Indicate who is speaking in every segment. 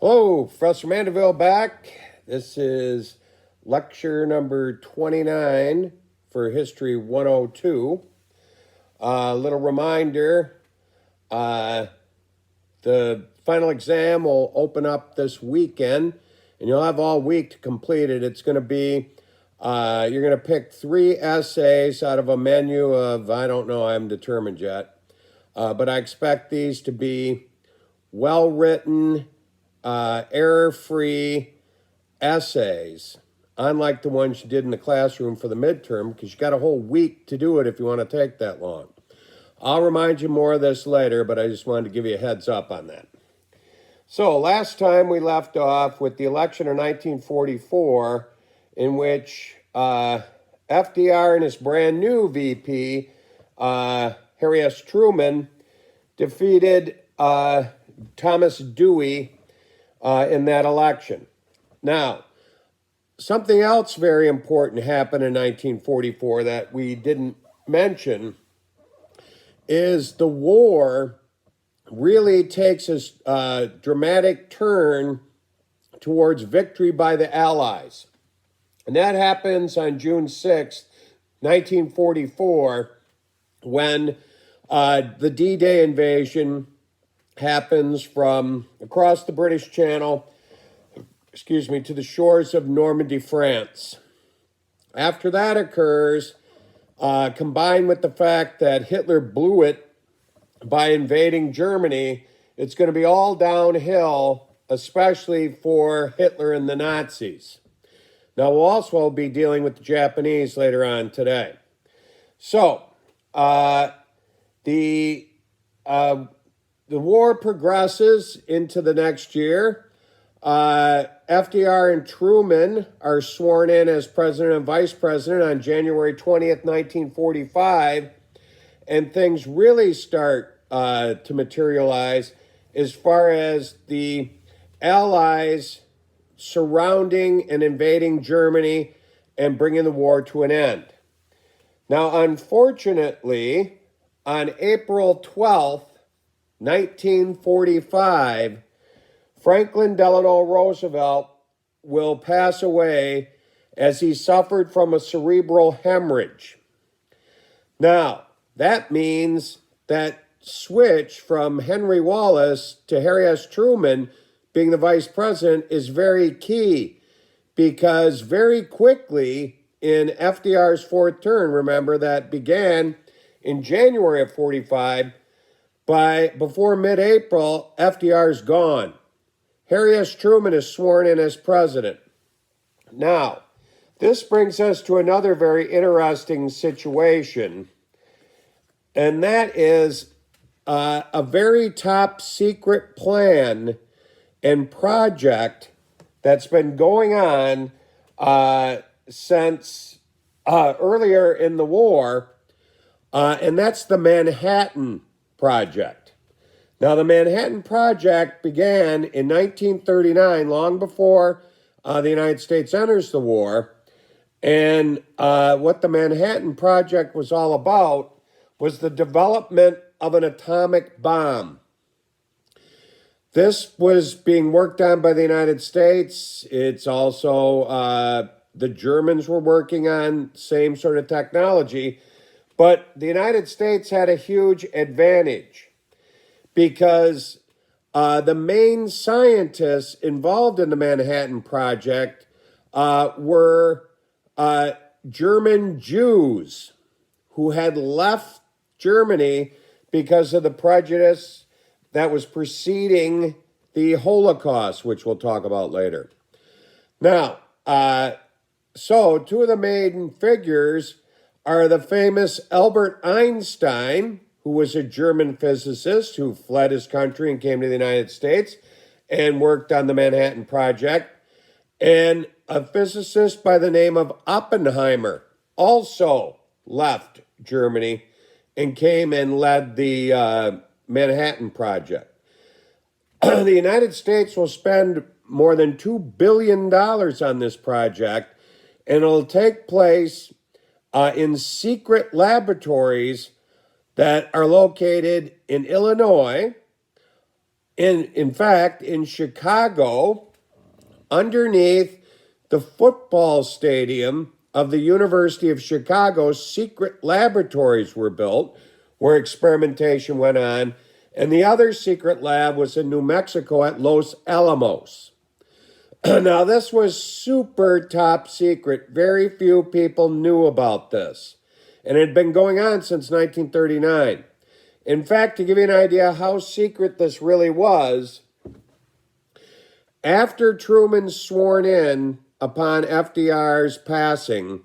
Speaker 1: Hello, Professor Mandeville back. This is lecture number 29 for History 102. A little reminder, the final exam will open up this weekend, and you'll have all week to complete it. It's going to be, you're going to pick 3 essays out of a menu of, I don't know, I haven't determined yet. But I expect these to be well-written, error-free essays, unlike the ones you did in the classroom for the midterm, because you got a whole week to do it if you want to take that long. I'll remind you more of this later, but I just wanted to give you a heads up on that. So last time we left off with the election of 1944, in which FDR and his brand new VP, Harry S. Truman, defeated Thomas Dewey in that election. Now, something else very important happened in 1944 that we didn't mention is the war really takes a dramatic turn towards victory by the Allies. And that happens on June 6th, 1944, when the D-Day invasion happens from across the British Channel, to the shores of Normandy, France. After that occurs, combined with the fact that Hitler blew it by invading Germany, it's going to be all downhill, especially for Hitler and the Nazis. Now, we'll also be dealing with the Japanese later on today. So, the war progresses into the next year. FDR and Truman are sworn in as president and vice president on January 20th, 1945, and things really start to materialize as far as the Allies surrounding and invading Germany and bringing the war to an end. Now, unfortunately, on April 12th, 1945, Franklin Delano Roosevelt will pass away as he suffered from a cerebral hemorrhage. Now, that means that switch from Henry Wallace to Harry S. Truman being the vice president is very key, because very quickly in FDR's fourth term, remember, that began in January of 45, before mid-April, FDR's gone. Harry S. Truman is sworn in as president. Now, this brings us to another very interesting situation, and that is a very top secret plan and project that's been going on since earlier in the war, and that's the Manhattan Project. Now, the Manhattan Project began in 1939, long before the United States enters the war. And what the Manhattan Project was all about was the development of an atomic bomb. This was being worked on by the United States. It's also, the Germans were working on same sort of technology. But the United States had a huge advantage, because the main scientists involved in the Manhattan Project were German Jews who had left Germany because of the prejudice that was preceding the Holocaust, which we'll talk about later. Now, so two of the main figures are the famous Albert Einstein, who was a German physicist who fled his country and came to the United States and worked on the Manhattan Project, and a physicist by the name of Oppenheimer, also left Germany and came and led the Manhattan Project. The United States will spend more than $2 billion on this project, and it'll take place in secret laboratories that are located in Illinois, In fact, in Chicago, underneath the football stadium of the University of Chicago, secret laboratories were built where experimentation went on. And the other secret lab was in New Mexico at Los Alamos. Now, this was super top secret. Very few people knew about this. And it had been going on since 1939. In fact, to give you an idea how secret this really was, after Truman's sworn in upon FDR's passing,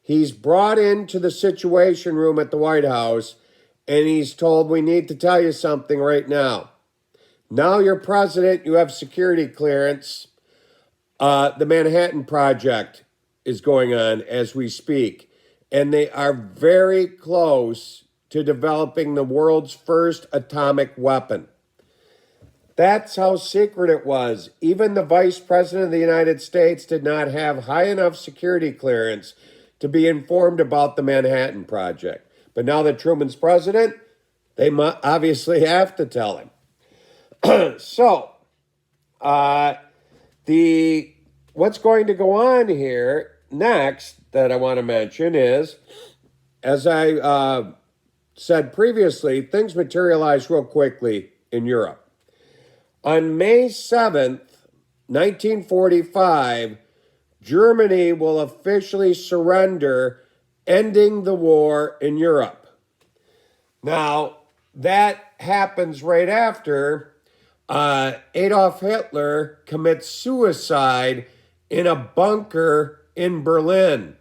Speaker 1: he's brought into the Situation Room at the White House and he's told, we need to tell you something right now. Now you're president, you have security clearance. The Manhattan Project is going on as we speak, and they are very close to developing the world's first atomic weapon. That's how secret it was. Even the Vice President of the United States did not have high enough security clearance to be informed about the Manhattan Project. But now that Truman's president, they obviously have to tell him. So, what's going to go on here next that I want to mention is, as I said previously, things materialize real quickly in Europe. On May 7th, 1945, Germany will officially surrender, ending the war in Europe. Now, that happens right after Adolf Hitler commits suicide in a bunker in Berlin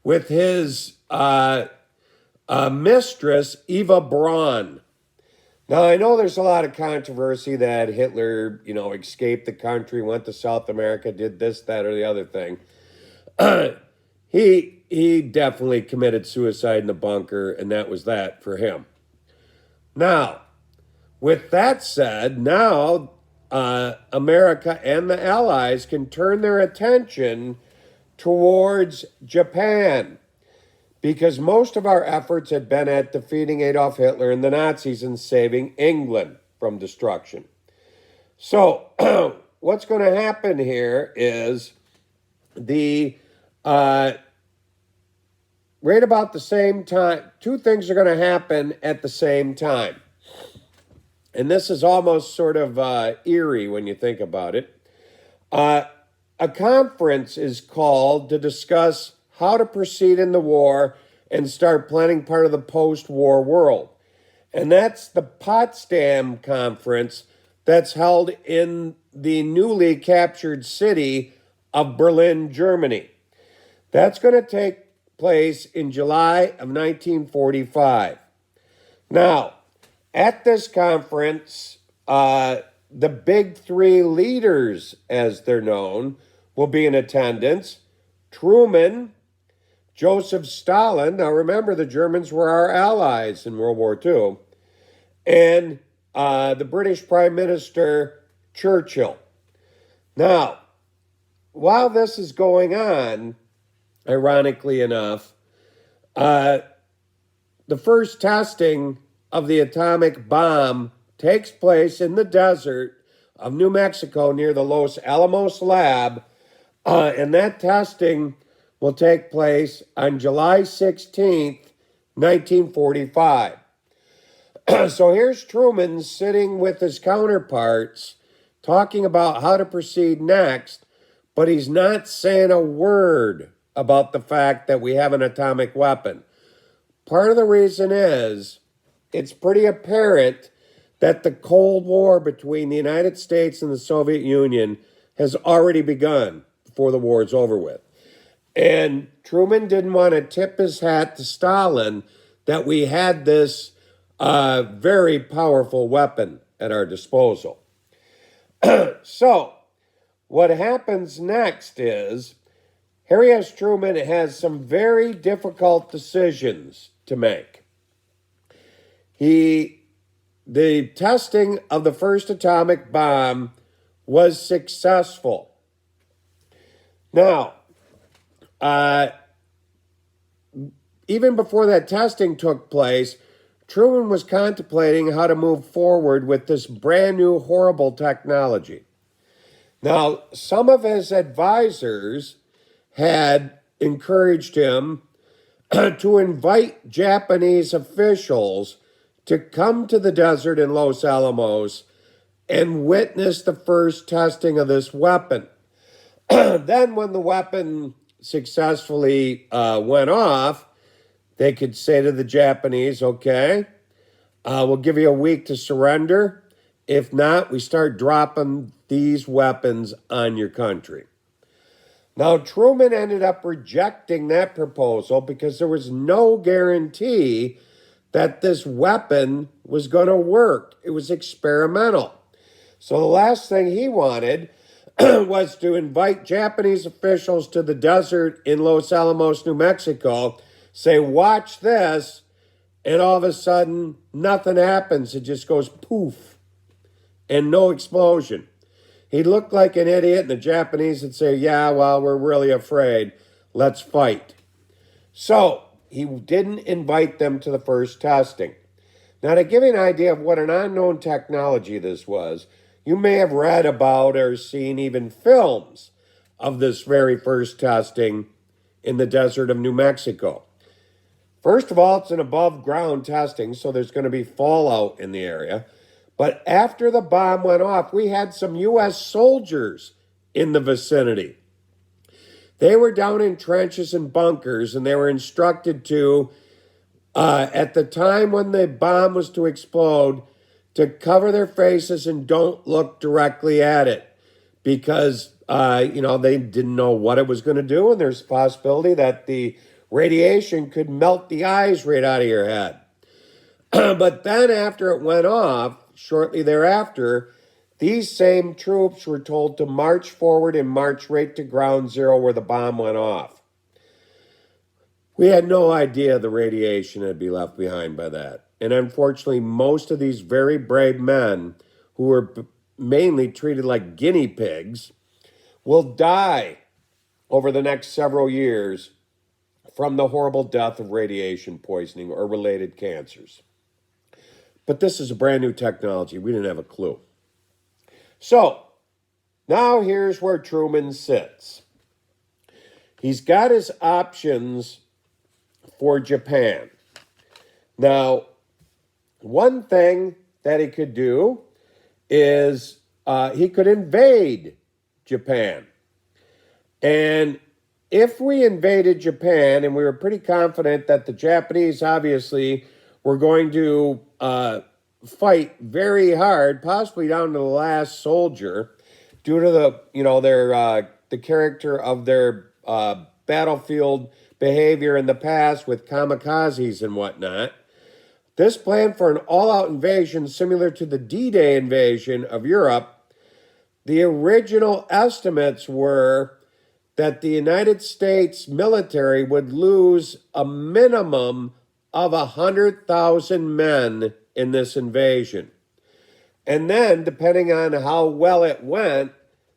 Speaker 1: with his mistress, Eva Braun. Now, I know there's a lot of controversy that Hitler, escaped the country, went to South America, did this, that, or the other thing. He definitely committed suicide in the bunker, and that was that for him. Now, with that said, now America and the Allies can turn their attention towards Japan, because most of our efforts had been at defeating Adolf Hitler and the Nazis and saving England from destruction. So what's going to happen here is right about the same time, two things are going to happen at the same time. And this is almost sort of eerie when you think about it. A conference is called to discuss how to proceed in the war and start planning part of the post-war world. And that's the Potsdam Conference that's held in the newly captured city of Berlin, Germany. That's going to take place in July of 1945. Now, at this conference, the big three leaders, as they're known, will be in attendance. Truman, Joseph Stalin, now remember the Germans were our allies in World War II, and the British Prime Minister Churchill. Now, while this is going on, ironically enough, the first testing of the atomic bomb takes place in the desert of New Mexico near the Los Alamos lab, and that testing will take place on July 16th, 1945. So here's Truman sitting with his counterparts talking about how to proceed next, but he's not saying a word about the fact that we have an atomic weapon. Part of the reason is it's pretty apparent that the Cold War between the United States and the Soviet Union has already begun before the war is over with. And Truman didn't want to tip his hat to Stalin that we had this very powerful weapon at our disposal. So what happens next is Harry S. Truman has some very difficult decisions to make. The testing of the first atomic bomb was successful. Now, even before that testing took place, Truman was contemplating how to move forward with this brand new horrible technology. Now, some of his advisors had encouraged him to invite Japanese officials to come to the desert in Los Alamos and witness the first testing of this weapon. Then, when the weapon successfully went off, they could say to the Japanese, okay, we'll give you a week to surrender. If not, we start dropping these weapons on your country. Now, Truman ended up rejecting that proposal because there was no guarantee that this weapon was going to work. It was experimental. So the last thing he wanted was to invite Japanese officials to the desert in Los Alamos, New Mexico, say, watch this, and all of a sudden, nothing happens. It just goes poof, and no explosion. He looked like an idiot, and the Japanese would say, yeah, well, we're really afraid. Let's fight. So he didn't invite them to the first testing. Now, to give you an idea of what an unknown technology this was, you may have read about or seen even films of this very first testing in the desert of New Mexico. First of all, it's an above-ground testing, so there's going to be fallout in the area. But after the bomb went off, we had some U.S. soldiers in the vicinity. They were down in trenches and bunkers, and they were instructed to, at the time when the bomb was to explode, to cover their faces and don't look directly at it because, they didn't know what it was going to do, and there's a possibility that the radiation could melt the eyes right out of your head. But then after it went off, shortly thereafter, these same troops were told to march forward and march right to ground zero where the bomb went off. We had no idea the radiation would be left behind by that. And unfortunately, most of these very brave men who were mainly treated like guinea pigs will die over the next several years from the horrible death of radiation poisoning or related cancers. But this is a brand new technology. We didn't have a clue. So, now here's where Truman sits. He's got his options for Japan. Now, one thing that he could do is he could invade Japan. And if we invaded Japan, and we were pretty confident that the Japanese obviously were going to fight very hard, possibly down to the last soldier, due to the character of their battlefield behavior in the past with kamikazes and whatnot. This plan for an all-out invasion similar to the D-Day invasion of Europe, the original estimates were that the United States military would lose a minimum of 100,000 men in this invasion. And then, depending on how well it went,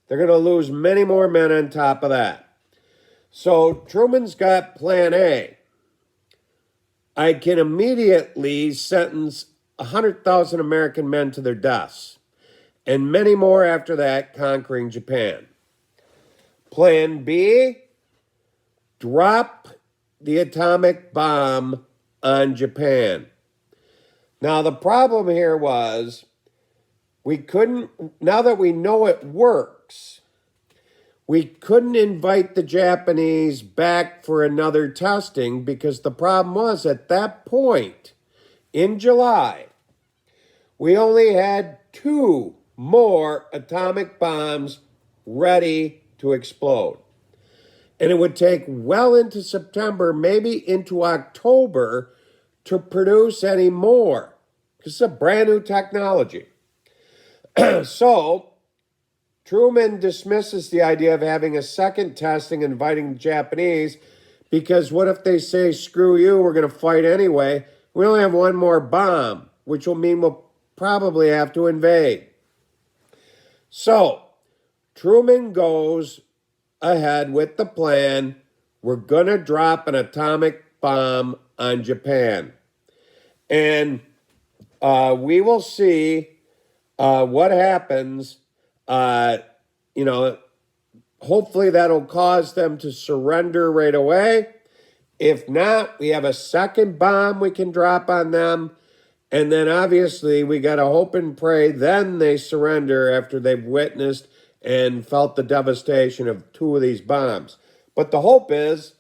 Speaker 1: they're going to lose many more men on top of that. So Truman's got plan A. I can immediately sentence 100,000 American men to their deaths, and many more after that, conquering Japan. Plan B, drop the atomic bomb on Japan. Now, the problem here was now that we know it works, we couldn't invite the Japanese back for another testing because the problem was at that point in July, we only had 2 more atomic bombs ready to explode. And it would take well into September, maybe into October, to produce any more. This is a brand new technology. So, Truman dismisses the idea of having a second testing and inviting the Japanese because what if they say, screw you, we're going to fight anyway? We only have 1 more bomb, which will mean we'll probably have to invade. So, Truman goes ahead with the plan. We're going to drop an atomic bomb on Japan. And we will see what happens. You know, hopefully that'll cause them to surrender right away. If not, we have a second bomb we can drop on them. And then obviously we got to hope and pray then they surrender after they've witnessed and felt the devastation of two of these bombs. But the hope is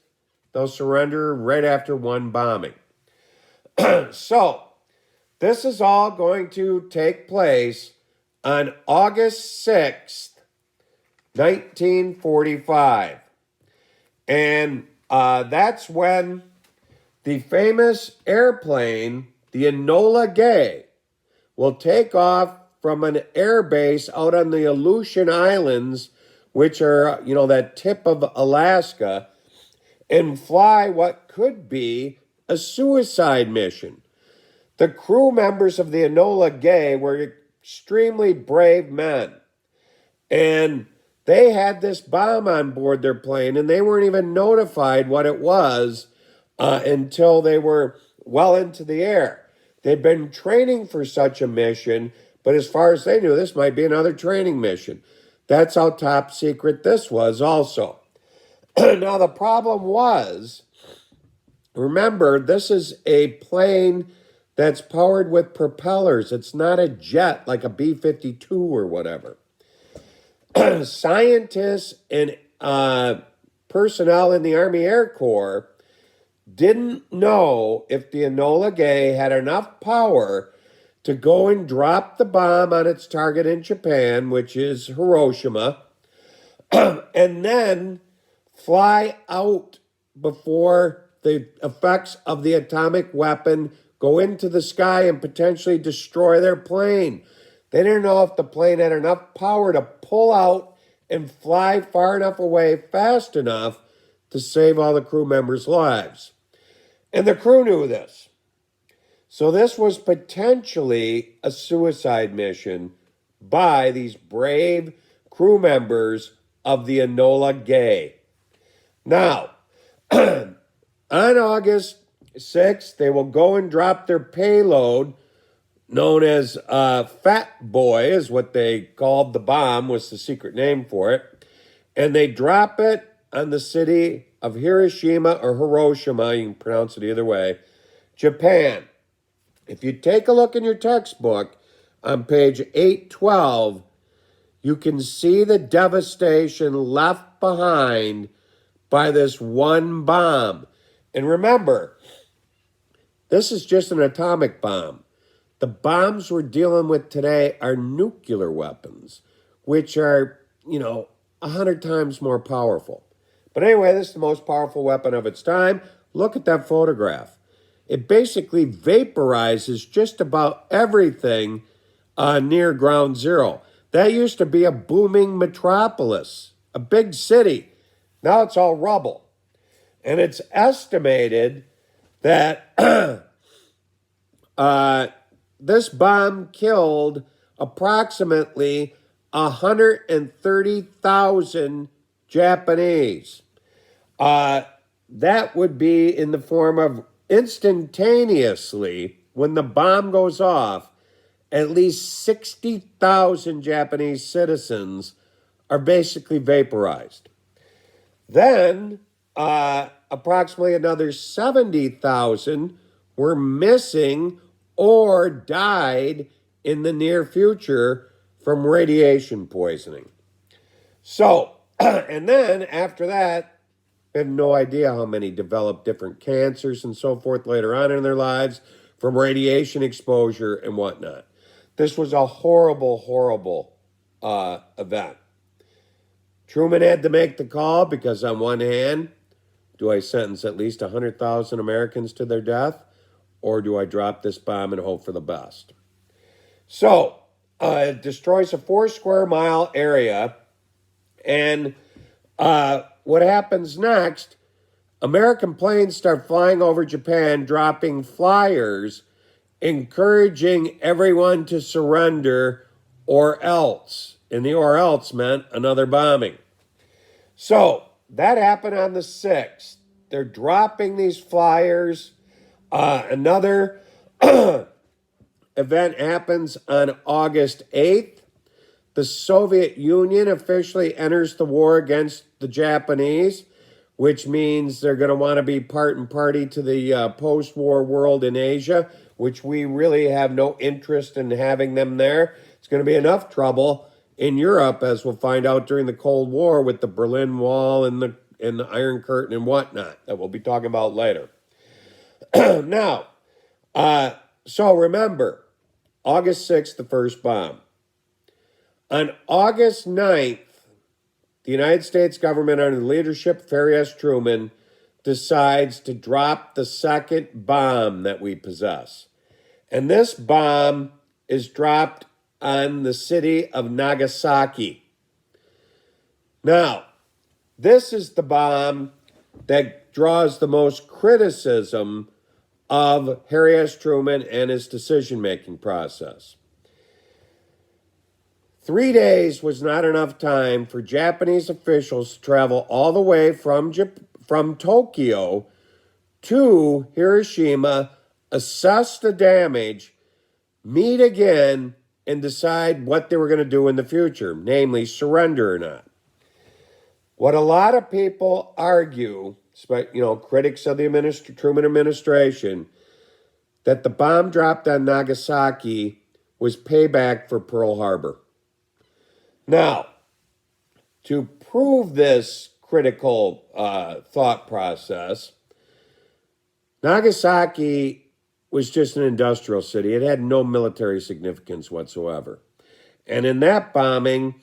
Speaker 1: they'll surrender right after one bombing. So this is all going to take place on August 6th, 1945. And that's when the famous airplane, the Enola Gay, will take off from an air base out on the Aleutian Islands, which are, that tip of Alaska, and fly what could be a suicide mission. The crew members of the Enola Gay were extremely brave men. And they had this bomb on board their plane, and they weren't even notified what it was until they were well into the air. They'd been training for such a mission, but as far as they knew, this might be another training mission. That's how top secret this was also. Now, the problem was, remember, this is a plane that's powered with propellers. It's not a jet like a B-52 or whatever. Scientists and personnel in the Army Air Corps didn't know if the Enola Gay had enough power to go and drop the bomb on its target in Japan, which is Hiroshima, and then fly out before the effects of the atomic weapon go into the sky and potentially destroy their plane. They didn't know if the plane had enough power to pull out and fly far enough away fast enough to save all the crew members' lives. And the crew knew this. So this was potentially a suicide mission by these brave crew members of the Enola Gay. Now, on August 6th, they will go and drop their payload, known as Fat Boy, is what they called the bomb, was the secret name for it. And they drop it on the city of Hiroshima or Hiroshima, you can pronounce it either way, Japan. If you take a look in your textbook on page 812, you can see the devastation left behind by this one bomb. And remember, this is just an atomic bomb. The bombs we're dealing with today are nuclear weapons, which are, 100 times more powerful. But anyway, this is the most powerful weapon of its time. Look at that photograph. It basically vaporizes just about everything near ground zero. That used to be a booming metropolis, a big city. Now it's all rubble. And it's estimated that this bomb killed approximately 130,000 Japanese. That would be in the form of instantaneously, when the bomb goes off, at least 60,000 Japanese citizens are basically vaporized. Then, approximately another 70,000 were missing or died in the near future from radiation poisoning. So, and then after that, I have no idea how many developed different cancers and so forth later on in their lives from radiation exposure and whatnot. This was a horrible, horrible event. Truman had to make the call because on one hand, do I sentence at least 100,000 Americans to their death, or do I drop this bomb and hope for the best? So, it destroys a 4 square mile area, and what happens next, American planes start flying over Japan, dropping flyers, encouraging everyone to surrender or else. And the or else meant another bombing. So that happened on the 6th. They're dropping these flyers. Another Event happens on August 8th. The Soviet Union officially enters the war against the Japanese, which means they're going to want to be part and party to the post-war world in Asia, which we really have no interest in having them there. It's going to be enough trouble in Europe, as we'll find out during the Cold War with the Berlin Wall and the Iron Curtain and whatnot that we'll be talking about later. Now, so remember, August 6th, the first bomb. On August 9th, the United States government, under the leadership of Harry S. Truman, decides to drop the second bomb that we possess. And this bomb is dropped on the city of Nagasaki. Now, this is the bomb that draws the most criticism of Harry S. Truman and his decision-making process. 3 days was not enough time for Japanese officials to travel all the way from Tokyo to Hiroshima, assess the damage, meet again, and decide what they were going to do in the future, namely surrender or not. What a lot of people argue, critics of the Truman administration, that the bomb dropped on Nagasaki was payback for Pearl Harbor. Now, to prove this critical thought process, Nagasaki was just an industrial city. It had no military significance whatsoever. And in that bombing,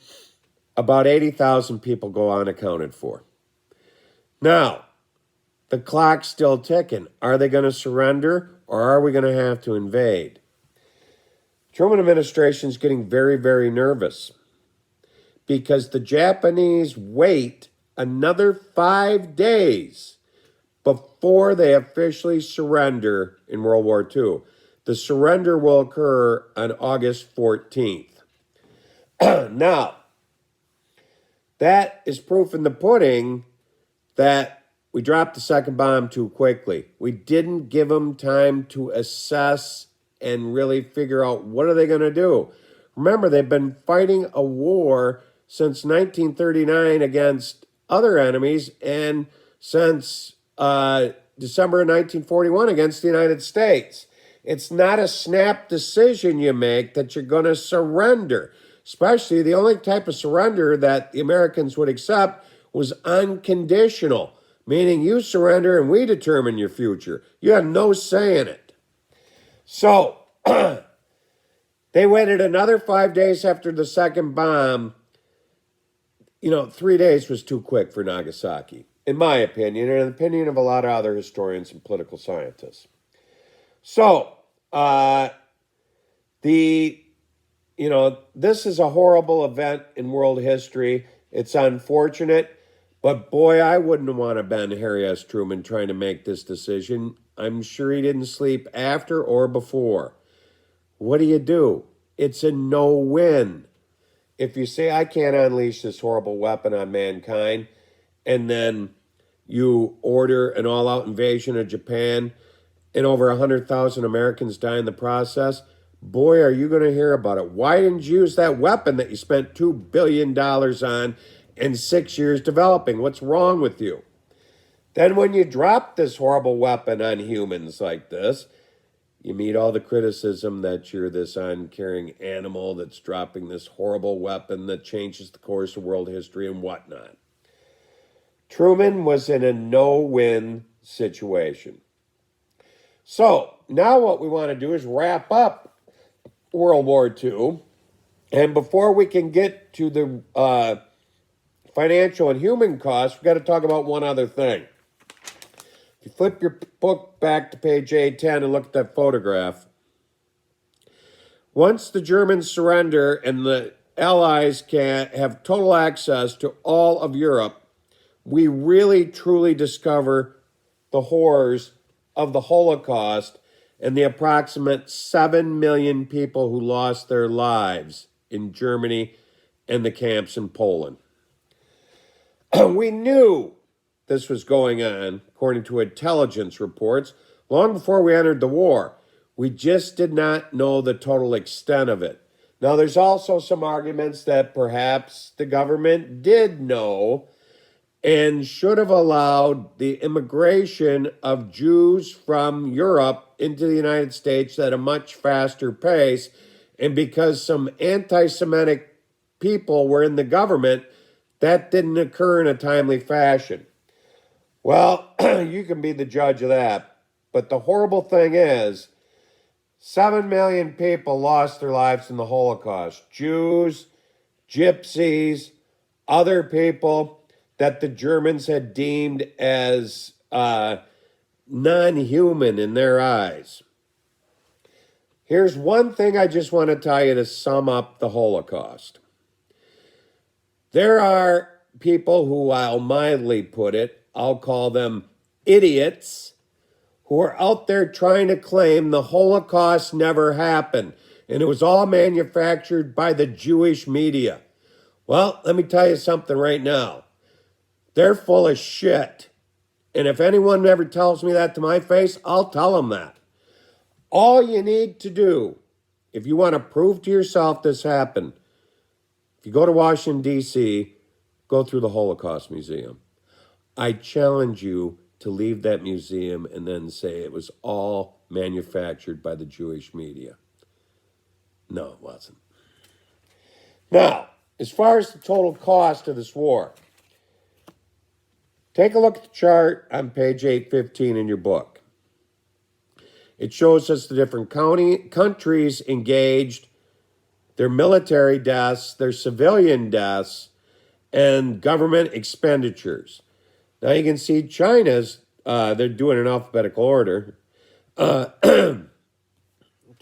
Speaker 1: about 80,000 people go unaccounted for. Now, the clock's still ticking. Are they going to surrender, or are we going to have to invade? Truman administration is getting very, very nervous, because the Japanese wait another 5 days before they officially surrender in World War II. The surrender will occur on August 14th. Now, that is proof in the pudding that we dropped the second bomb too quickly. We didn't give them time to assess and really figure out what are they going to do. Remember, they've been fighting a war since 1939 against other enemies, and since December of 1941 against the United States. It's not a snap decision you make that you're going to surrender. Especially the only type of surrender that the Americans would accept was unconditional, meaning you surrender and we determine your future. You have no say in it. So, they waited another 5 days after the second bomb. 3 days was too quick for Nagasaki, in my opinion, and in the opinion of a lot of other historians and political scientists. So, this is a horrible event in world history. It's unfortunate, but boy, I wouldn't want to have been Harry S. Truman trying to make this decision. I'm sure he didn't sleep after or before. What do? It's a no-win. If you say, I can't unleash this horrible weapon on mankind, and then you order an all-out invasion of Japan, and over 100,000 Americans die in the process, boy, are you going to hear about it. Why didn't you use that weapon that you spent $2 billion on and 6 years developing? What's wrong with you? Then when you drop this horrible weapon on humans like this, you meet all the criticism that you're this uncaring animal that's dropping this horrible weapon that changes the course of world history and whatnot. Truman was in a no-win situation. So now what we want to do is wrap up World War II. And before we can get to the financial and human costs, we've got to talk about one other thing. If you flip your book back to page A10 and look at that photograph, once the Germans surrender and the Allies can have total access to all of Europe, we really truly discover the horrors of the Holocaust and the approximate 7 million people who lost their lives in Germany and the camps in Poland. We knew this was going on, according to intelligence reports, long before we entered the war. We just did not know the total extent of it. Now, there's also some arguments that perhaps the government did know and should have allowed the immigration of Jews from Europe into the United States at a much faster pace. And because some anti Semitic people were in the government, that didn't occur in a timely fashion. Well, you can be the judge of that. But the horrible thing is, 7 million people lost their lives in the Holocaust. Jews, gypsies, other people that the Germans had deemed as non-human in their eyes. Here's one thing I just want to tell you to sum up the Holocaust. There are people who, I'll mildly put it, I'll call them idiots, who are out there trying to claim the Holocaust never happened and it was all manufactured by the Jewish media. Well, let me tell you something right now. They're full of shit. And if anyone ever tells me that to my face, I'll tell them that. All you need to do, if you want to prove to yourself this happened, if you go to Washington, D.C., go through the Holocaust Museum. I challenge you to leave that museum and then say it was all manufactured by the Jewish media. No, it wasn't. Now, as far as the total cost of this war, take a look at the chart on page 815 in your book. It shows us the different countries engaged, their military deaths, their civilian deaths, and government expenditures. Now you can see China's, they're doing in alphabetical order to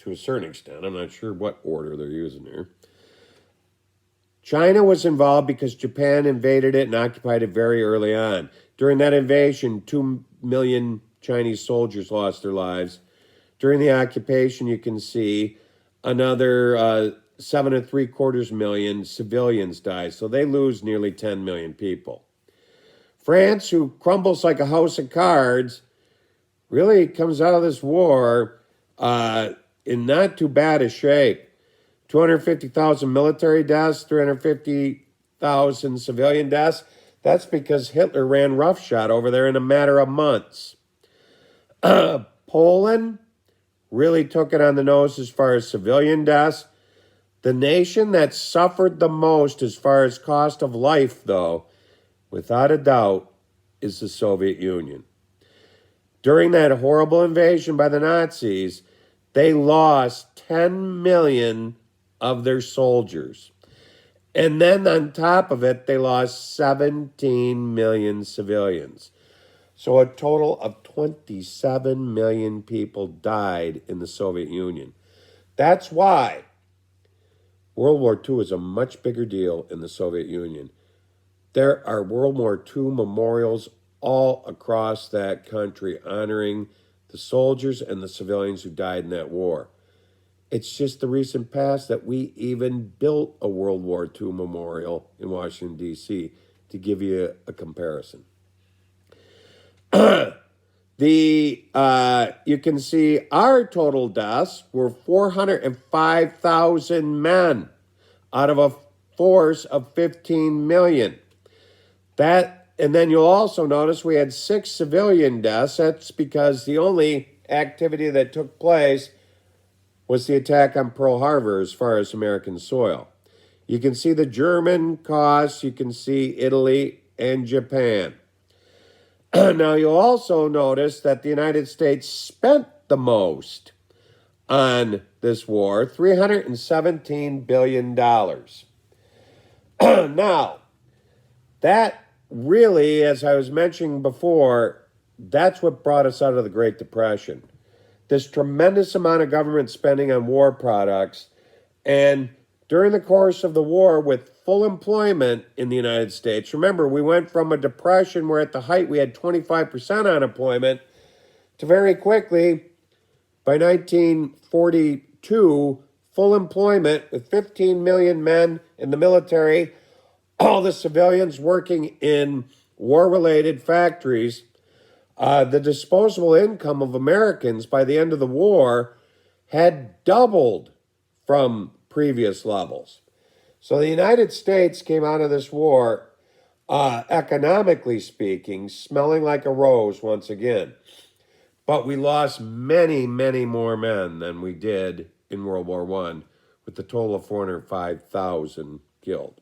Speaker 1: a certain extent. I'm not sure what order they're using here. China was involved because Japan invaded it and occupied it very early on. During that invasion, 2 million Chinese soldiers lost their lives. During the occupation, you can see another 7.75 million civilians died. So they lose nearly 10 million people. France, who crumbles like a house of cards, really comes out of this war in not too bad a shape. 250,000 military deaths, 350,000 civilian deaths. That's because Hitler ran roughshod over there in a matter of months. Poland really took it on the nose as far as civilian deaths. The nation that suffered the most as far as cost of life, though, without a doubt, is the Soviet Union. During that horrible invasion by the Nazis, they lost 10 million of their soldiers. And then on top of it, they lost 17 million civilians. So a total of 27 million people died in the Soviet Union. That's why World War II is a much bigger deal in the Soviet Union. There are World War II memorials all across that country honoring the soldiers and the civilians who died in that war. It's just the recent past that we even built a World War II memorial in Washington, D.C., to give you a comparison. You can see our total deaths were 405,000 men out of a force of 15 million. And then you'll also notice we had 6 civilian deaths. That's because the only activity that took place was the attack on Pearl Harbor as far as American soil. You can see the German costs, you can see Italy and Japan. Now, you'll also notice that the United States spent the most on this war, $317 billion. Now, that really, as I was mentioning before, that's what brought us out of the Great Depression. This tremendous amount of government spending on war products. And during the course of the war, with full employment in the United States, remember, we went from a depression where at the height we had 25% unemployment to very quickly, by 1942, full employment with 15 million men in the military, all the civilians working in war-related factories. The disposable income of Americans by the end of the war had doubled from previous levels. So the United States came out of this war, economically speaking, smelling like a rose once again. But we lost many, many more men than we did in World War I, with a total of 405,000 killed.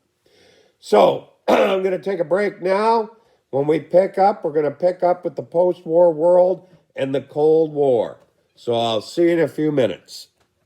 Speaker 1: So I'm going to take a break now. When we pick up, we're going to pick up with the post-war world and the Cold War. So I'll see you in a few minutes.